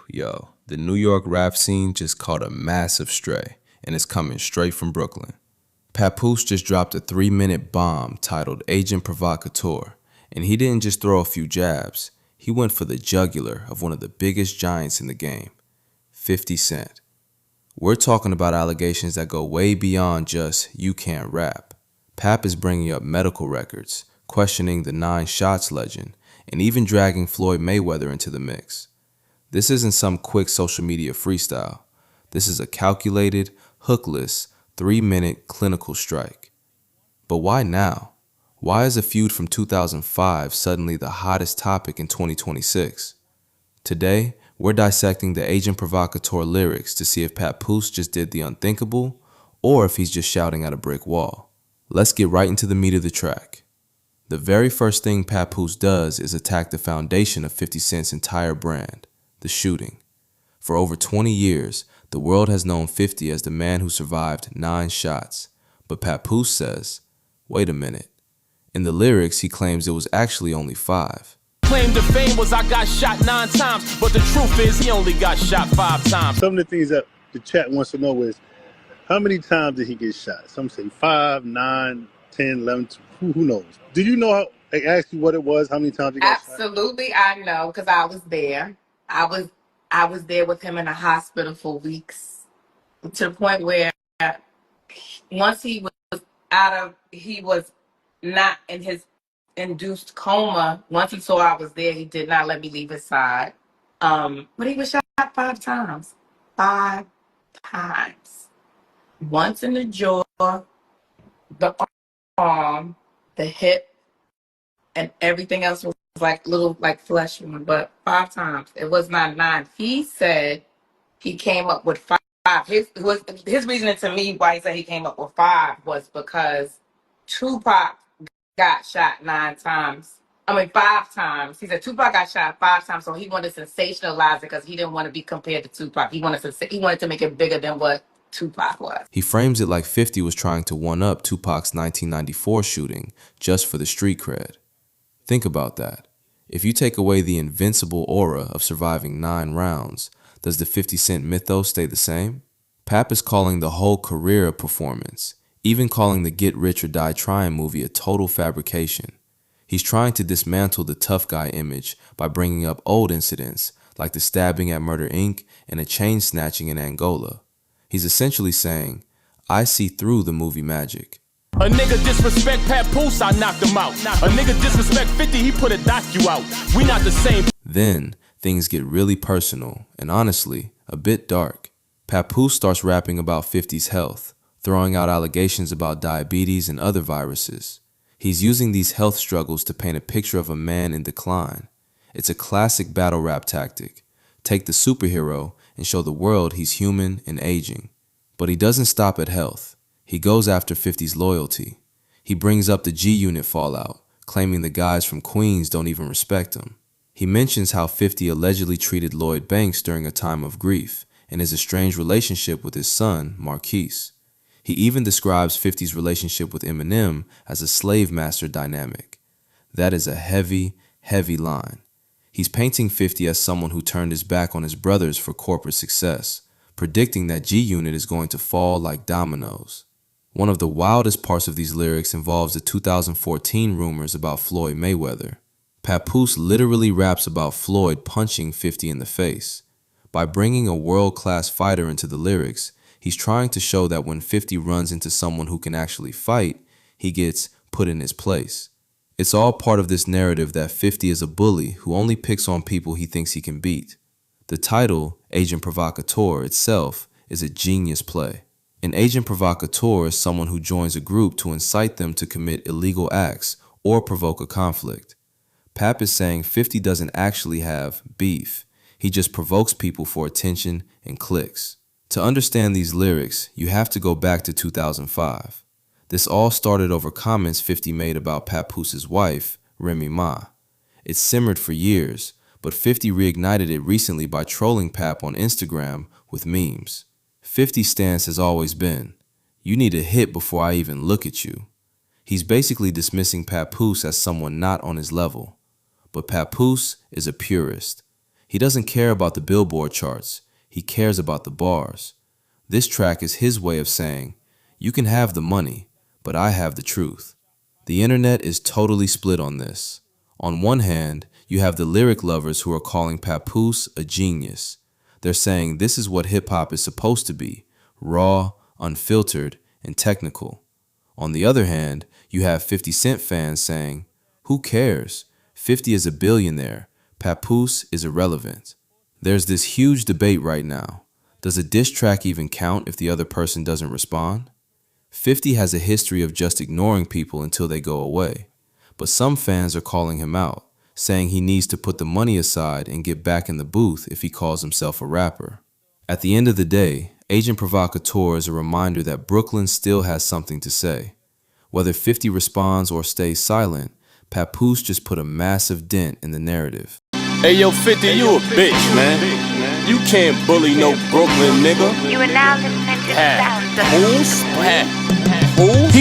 Yo, the New York rap scene just caught a massive stray, and it's coming straight from Brooklyn. Papoose just dropped a 3-minute bomb titled Agent Provocateur, and he didn't just throw a few jabs, he went for the jugular of one of the biggest giants in the game, 50 Cent. We're talking about allegations that go way beyond just, you can't rap. Pap is bringing up medical records, questioning the 9 shots legend, and even dragging Floyd Mayweather into the mix. This isn't some quick social media freestyle. This is a calculated, hookless, 3-minute clinical strike. But why now? Why is a feud from 2005 suddenly the hottest topic in 2026? Today, we're dissecting the Agent Provocateur lyrics to see if Papoose just did the unthinkable or if he's just shouting at a brick wall. Let's get right into the meat of the track. The very first thing Papoose does is attack the foundation of 50 Cent's entire brand, the shooting. For over 20 years, the world has known 50 as the man who survived 9 shots. But Papoose says, wait a minute. In the lyrics, he claims it was actually only 5. Claim to fame was I got shot 9 times, but the truth is he only got shot 5 times. Some of the things that the chat wants to know is, how many times did he get shot? Some say 5, 9, 10, 11, who knows? Do you know how, they asked you what it was, how many times he got shot? Absolutely, I know, because I was there. I was there with him in the hospital for weeks, to the point where once he was not in his induced coma. Once he saw I was there, he did not let me leave his side. But he was shot 5 times. 5 times. Once in the jaw, the arm, the hip, and everything else was like little flesh wound, but 5 times. It was not 9. He said he came up with 5. His reasoning to me why he said he came up with 5 was because Tupac got shot 5 times. He said Tupac got shot 5 times, so he wanted to sensationalize it because he didn't want to be compared to Tupac. He wanted to make it bigger than what Tupac was. He frames it like 50 was trying to one-up Tupac's 1994 shooting just for the street cred. Think about that. If you take away the invincible aura of surviving 9 rounds, does the 50 Cent mythos stay the same? Pap is calling the whole career a performance, even calling the Get Rich or Die Trying movie a total fabrication. He's trying to dismantle the tough guy image by bringing up old incidents like the stabbing at Murder Inc. and a chain snatching in Angola. He's essentially saying, I see through the movie magic. A nigga disrespect Papoose, I knocked him out. A nigga disrespect 50, he put a docu out. We not the same. Then, things get really personal and honestly, a bit dark. Papoose starts rapping about 50's health, throwing out allegations about diabetes and other viruses. He's using these health struggles to paint a picture of a man in decline. It's a classic battle rap tactic. Take the superhero and show the world he's human and aging. But he doesn't stop at health. He goes after 50's loyalty. He brings up the G-Unit fallout, claiming the guys from Queens don't even respect him. He mentions how 50 allegedly treated Lloyd during a time of grief and his estranged relationship with his son, Marquise. He even describes 50's relationship with Eminem as a slave-master dynamic. That is a heavy, heavy line. He's painting 50 as someone who turned his back on his brothers for corporate success, predicting that G-Unit is going to fall like dominoes. One of the wildest parts of these lyrics involves the 2014 rumors about Floyd Mayweather. Papoose literally raps about Floyd punching 50 in the face. By bringing a world-class fighter into the lyrics, he's trying to show that when 50 runs into someone who can actually fight, he gets put in his place. It's all part of this narrative that 50 is a bully who only picks on people he thinks he can beat. The title, Agent Provocateur, itself is a genius play. An agent provocateur is someone who joins a group to incite them to commit illegal acts or provoke a conflict. Pap is saying 50 doesn't actually have beef. He just provokes people for attention and clicks. To understand these lyrics, you have to go back to 2005. This all started over comments 50 made about Papoose's wife, Remy Ma. It simmered for years, but 50 reignited it recently by trolling Pap on Instagram with memes. 50's stance has always been, you need a hit before I even look at you. He's basically dismissing Papoose as someone not on his level. But Papoose is a purist. He doesn't care about the Billboard charts. He cares about the bars. This track is his way of saying, you can have the money, but I have the truth. The internet is totally split on this. On one hand, you have the lyric lovers who are calling Papoose a genius. They're saying this is what hip-hop is supposed to be, raw, unfiltered, and technical. On the other hand, you have 50 Cent fans saying, who cares? 50 is a billionaire. Papoose is irrelevant. There's this huge debate right now. Does a diss track even count if the other person doesn't respond? 50 has a history of just ignoring people until they go away. But some fans are calling him out, saying he needs to put the money aside and get back in the booth if he calls himself a rapper. At the end of the day, Agent Provocateur is a reminder that Brooklyn still has something to say. Whether 50 responds or stays silent, Papoose just put a massive dent in the narrative. Hey yo, 50, you a bitch, man. You can't bully no Brooklyn nigga. You are now listening to the sound of Who's?